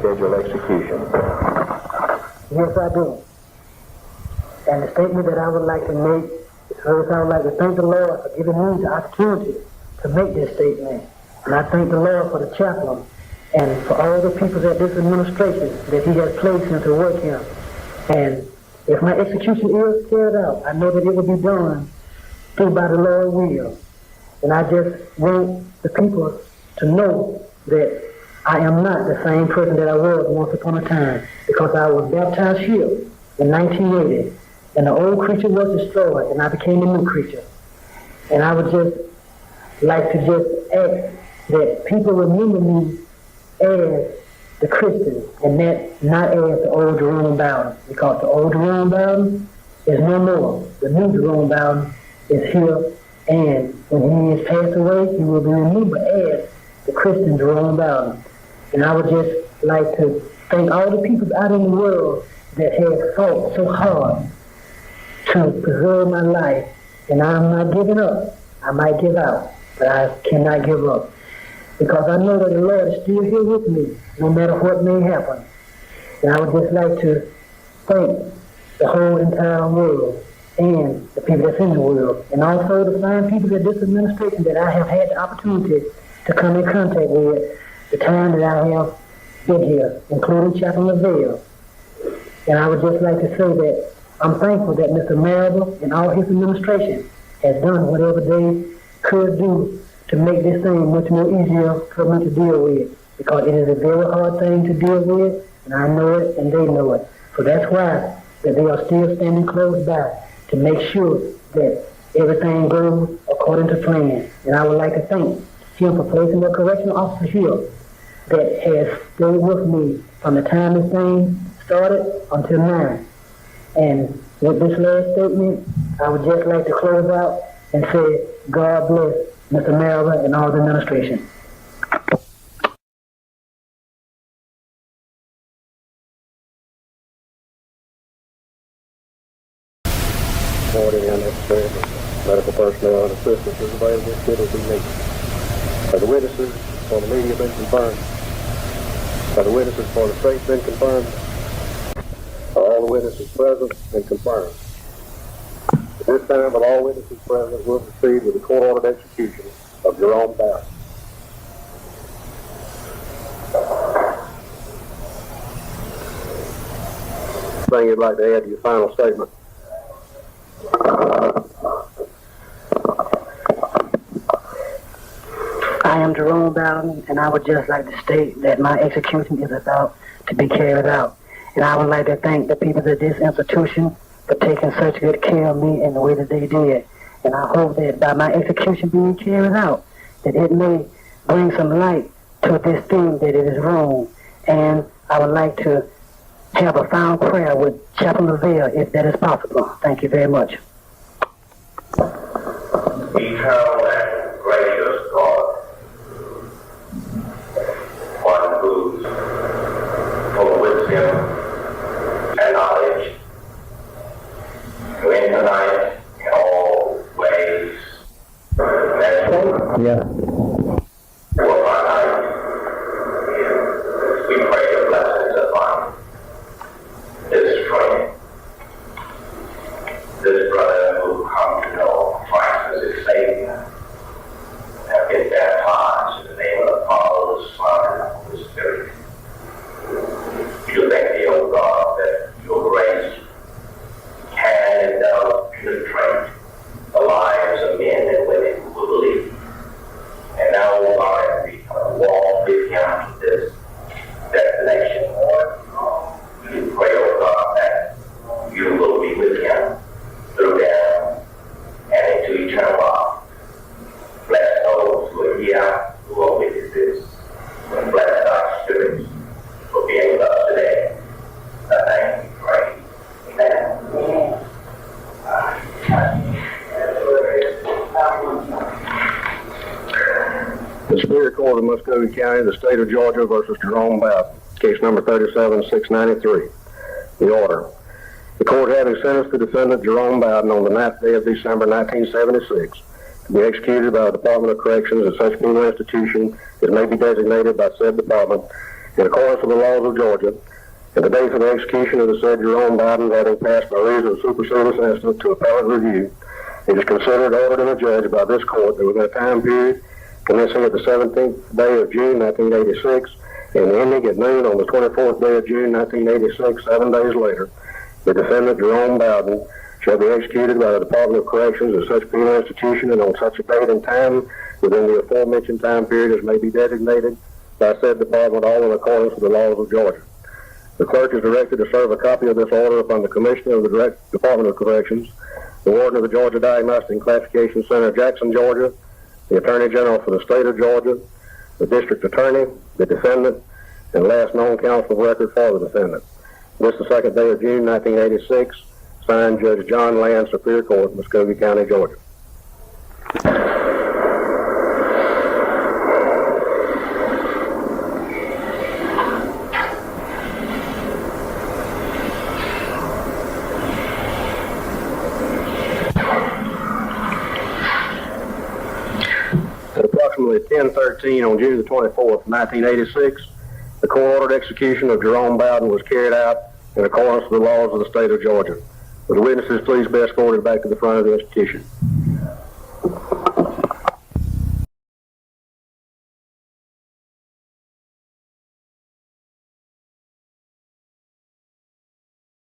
scheduled execution? Yes, I do. And the statement that I would like to make is first I would like to thank the Lord for giving me the opportunity to make this statement. And I thank the Lord for the chaplain and for all the people at this administration that he has placed into work here. And if my execution is carried out, I know that it will be done through by the Lord's will. And I just want the people to know that I am not the same person that I was once upon a time, because I was baptized here in 1980, and the old creature was destroyed, and I became a new creature. And I would just like to just ask that people remember me as the Christian, and that not as the old Jerome Bowden, because the old Jerome Bowden is no more. The new Jerome Bowden is here, and when he is passed away, he will be remembered as the Christian Jerome Bowden. And I would just like to thank all the people out in the world that have fought so hard to preserve my life. And I'm not giving up. I might give out, but I cannot give up. Because I know that the Lord is still here with me, no matter what may happen. And I would just like to thank the whole entire world and the people that's in the world, and also the fine people at this administration that I have had the opportunity to come in contact with the time that I have been here, including Chaplain Lavelle. And I would just like to say that I'm thankful that Mr. Macabre and all his administration has done whatever they could do to make this thing much more easier for me to deal with, because it is a very hard thing to deal with, and I know it and they know it. So that's why that they are still standing close by to make sure that everything goes according to plan. And I would like to thank him for placing the correctional officer here that has stayed with me from the time this thing started until now. And with this last statement, I would just like to close out and say, God bless Mr. Macabre and all the administration. Morning unnecessary medical personnel and assistance is available should it be needed. Have the witnesses for the media been confirmed? Have the witnesses for the state been confirmed? Are all the witnesses present and confirmed? At this time, will all witnesses present will proceed with the court-ordered execution of Jerome Bowden. Thing you'd like to add to your final statement? I am Jerome Bowden, and I would just like to state that my execution is about to be carried out. And I would like to thank the people at this institution for taking such good care of me in the way that they did. And I hope that by my execution being carried out, that it may bring some light to this thing that it is wrong. And I would like to have a final prayer with Chaplain Lavelle, if that is possible. Thank you very much. Eternal and gracious God, one who's full of wisdom and knowledge, who infinite in all ways, Yeah. for our life, we pray your blessings upon this friend, this brother who come to know Christ as his Savior, have been baptized in the name of the Father, the Son, and the Holy Spirit. We do thank thee, O God, that your grace can and does penetrate the lives of men and women who will believe. And now, O God, as we walk with him to this destination, Lord, we pray, O God, that you will be with him through them and into eternal life. Bless those who are here, who are witnesses, and bless our spirits for being with us today. I thank you, pray. Amen. The Superior Court of Muscogee County, the State of Georgia versus Jerome Bowden, case number 37693. The order. The court having sentenced the defendant Jerome Bowden on the 9th day of December 1976 to be executed by the Department of Corrections at such penal institution as may be designated by said department, in accordance with the laws of Georgia, and the date for the execution of the said Jerome Bowden having passed by reason of supersedence incident to appellate review, it is considered, ordered, and adjudged by this court that within a time period commencing at the 17th day of June, 1986, and ending at noon on the 24th day of June, 1986, 7 days later, the defendant, Jerome Bowden, shall be executed by the Department of Corrections at such penal institution and on such a date and time within the aforementioned time period as may be designated by said department, all in accordance with the laws of Georgia. The clerk is directed to serve a copy of this order upon the Commissioner of the Department of Corrections, the Warden of the Georgia Diagnostic and Classification Center, Jackson, Georgia, the Attorney General for the State of Georgia, the District Attorney, the defendant, and last known counsel of record for the defendant. This the 2nd day of June, 1986. Signed, Judge John Land, Superior Court, Muskogee County, Georgia. At approximately 10:13 on June the 24th, 1986, the court-ordered execution of Jerome Bowden was carried out in accordance with the laws of the state of Georgia. Will the witnesses please be escorted back to the front of the institution?